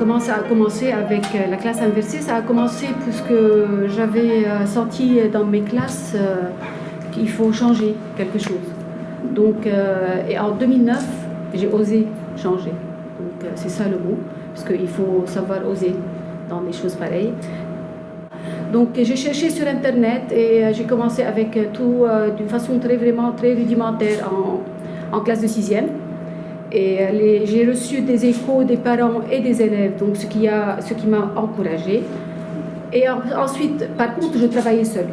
Comment ça a commencé avec la classe inversée? Ça a commencé puisque j'avais senti dans mes classes qu'il faut changer quelque chose. Donc, et en 2009, j'ai osé changer. Donc, c'est ça le mot, parce qu'il faut savoir oser dans des choses pareilles. Donc, j'ai cherché sur Internet et j'ai commencé avec tout d'une façon vraiment très rudimentaire en classe de 6e. Et j'ai reçu des échos des parents et des élèves, donc ce qui m'a encouragée. Et ensuite, par contre, je travaillais seule.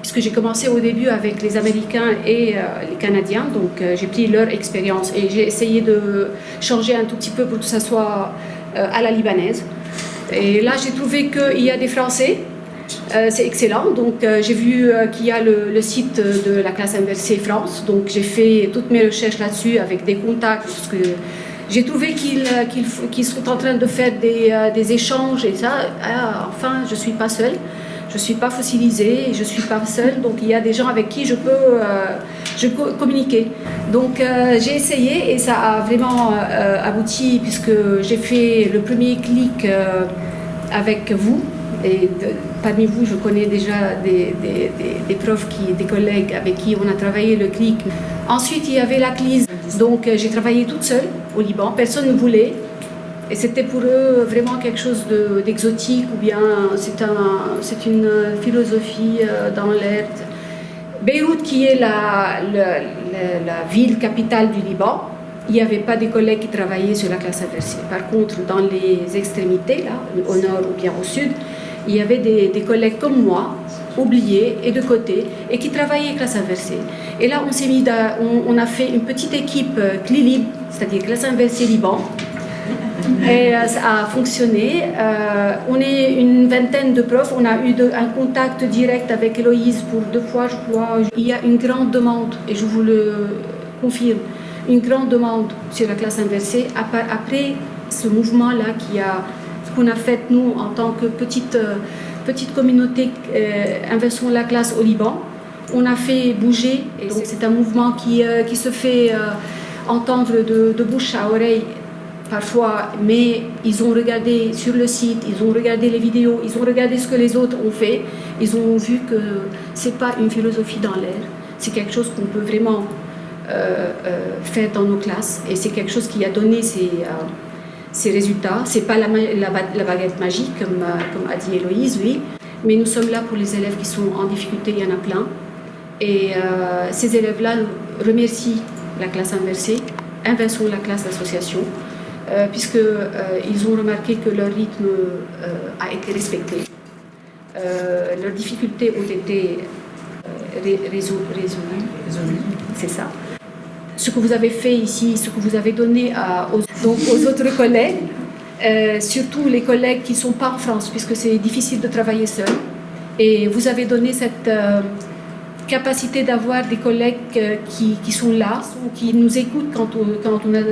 Puisque j'ai commencé au début avec les Américains et les Canadiens, donc j'ai pris leur expérience et j'ai essayé de changer un tout petit peu pour que ça soit à la libanaise. Et là, j'ai trouvé qu'il y a des Français. C'est excellent, donc j'ai vu qu'il y a le site de la classe inversée France, donc j'ai fait toutes mes recherches là-dessus avec des contacts, parce que j'ai trouvé qu'ils sont en train de faire des échanges et ça, enfin je ne suis pas seule, je ne suis pas fossilisée, je ne suis pas seule, donc il y a des gens avec qui je peux communiquer. Donc j'ai essayé et ça a vraiment abouti puisque j'ai fait le premier clic avec vous. Et parmi vous, je connais déjà des profs, des collègues avec qui on a travaillé le clic. Ensuite, il y avait la CLIS. Donc, j'ai travaillé toute seule au Liban. Personne ne voulait. Et c'était pour eux vraiment quelque chose d'exotique ou bien c'est une philosophie dans l'air. Beyrouth, qui est la ville capitale du Liban, il n'y avait pas des collègues qui travaillaient sur la classe inversée. Par contre, dans les extrémités, là, au nord ou bien au sud, il y avait des collègues comme moi, oubliés et de côté, et qui travaillaient classe inversée. Et là, on a fait une petite équipe CLILIB, c'est-à-dire classe inversée Liban, et ça a fonctionné. On est une vingtaine de profs, on a eu un contact direct avec Héloïse pour 2 fois, je crois. Il y a une grande demande, et je vous le confirme, une grande demande sur la classe inversée. Après ce mouvement-là qu'on a fait nous en tant que petite communauté inversons la classe au Liban, on a fait bouger. Et donc c'est un mouvement qui se fait entendre de bouche à oreille parfois, mais ils ont regardé sur le site, ils ont regardé les vidéos, ils ont regardé ce que les autres ont fait, ils ont vu que c'est pas une philosophie dans l'air, c'est quelque chose qu'on peut vraiment faire dans nos classes, et c'est quelque chose qui a donné ces résultats. C'est pas la baguette magique comme a dit Héloïse, oui, mais nous sommes là pour les élèves qui sont en difficulté, il y en a plein, et ces élèves-là remercient la classe inversée, inversons la classe d'association, puisqu'ils ont remarqué que leur rythme a été respecté, leurs difficultés ont été résolues, c'est ça. Ce que vous avez fait ici, ce que vous avez donné aux autres collègues, surtout les collègues qui ne sont pas en France, puisque c'est difficile de travailler seul. Et vous avez donné cette capacité d'avoir des collègues qui sont là, qui nous écoutent quand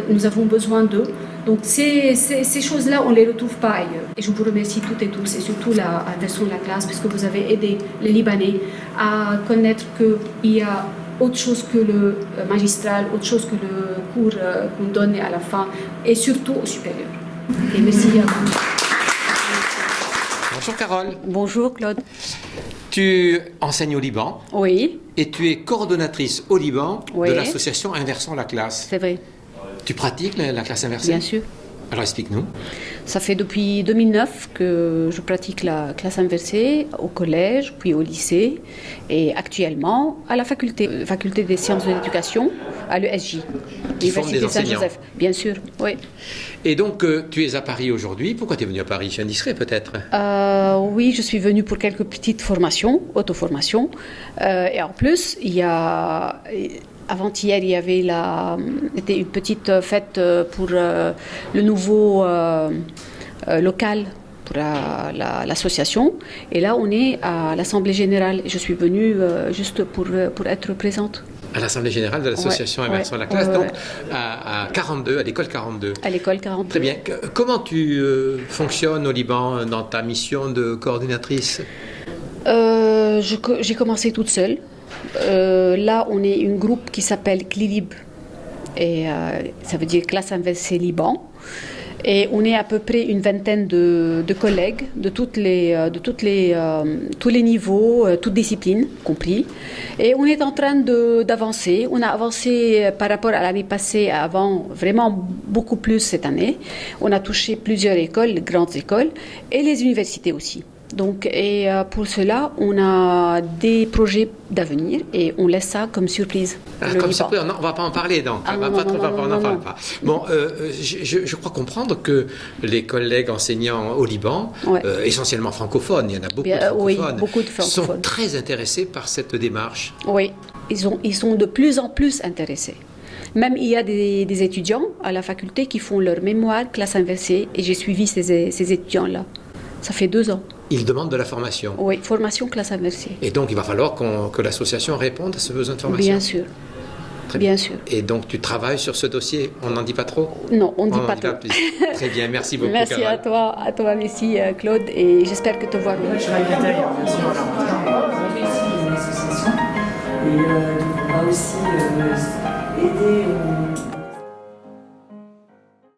nous avons besoin d'eux. Donc ces choses-là, on ne les retrouve pas ailleurs. Et je vous remercie toutes et tous, et surtout la version de la classe, puisque vous avez aidé les Libanais à connaître qu'il y a autre chose que le magistral, autre chose que le cours qu'on donne à la fin, et surtout au supérieur. Et merci à vous. Bonjour Carole. Bonjour Claude. Tu enseignes au Liban. Oui. Et tu es coordonnatrice au Liban Oui. de l'association Inversons la classe. C'est vrai. Tu pratiques la classe inversée? Bien sûr. Alors explique-nous. Ça fait depuis 2009 que je pratique la classe inversée au collège, puis au lycée, et actuellement à la faculté des sciences de l'éducation, à l'ESJ, Université Saint-Joseph. Bien sûr, oui. Et donc tu es à Paris aujourd'hui. Pourquoi tu es venue à Paris? Je suis indiscret peut-être. Oui, je suis venue pour quelques petites formations, auto-formations. Et en plus, il y a... Avant-hier, il y avait était une petite fête pour le nouveau local pour l'association. Et là, on est à l'Assemblée Générale. Je suis venue juste pour être présente. À l'Assemblée Générale de l'association Inversons la classe, donc à 42, à l'école 42. À l'école 42. Très bien. Comment tu fonctionnes au Liban dans ta mission de coordinatrice? J'ai commencé toute seule. Là, on est un groupe qui s'appelle CLILIB, et ça veut dire classe inversée Liban. Et on est à peu près une vingtaine de collègues de tous les niveaux, toutes disciplines compris. Et on est en train d'avancer. On a avancé par rapport à l'année passée, avant vraiment beaucoup plus cette année. On a touché plusieurs écoles, grandes écoles, et les universités aussi. Donc, pour cela, on a des projets d'avenir et on laisse ça comme surprise. Comme surprise, on ne va pas en parler donc. On n'en parle pas. Bon, je crois comprendre que les collègues enseignants au Liban, essentiellement francophones, il y en a beaucoup de francophones, oui, beaucoup de francophones, sont très intéressés par cette démarche. Oui, ils sont de plus en plus intéressés. Même il y a des étudiants à la faculté qui font leur mémoire classe inversée et j'ai suivi ces étudiants-là. Ça fait 2 ans. Ils demandent de la formation. Oui, formation classe inversée. Et donc il va falloir que l'association réponde à ce besoin de formation. Bien sûr. Bien sûr. Et donc tu travailles sur ce dossier, on n'en dit pas trop? Non, on ne dit pas trop. Très bien, merci beaucoup. Merci Carole. à toi, merci Claude, et j'espère que te voir bien. Je travaille bien sûr, on est aussi une association et on va aussi aider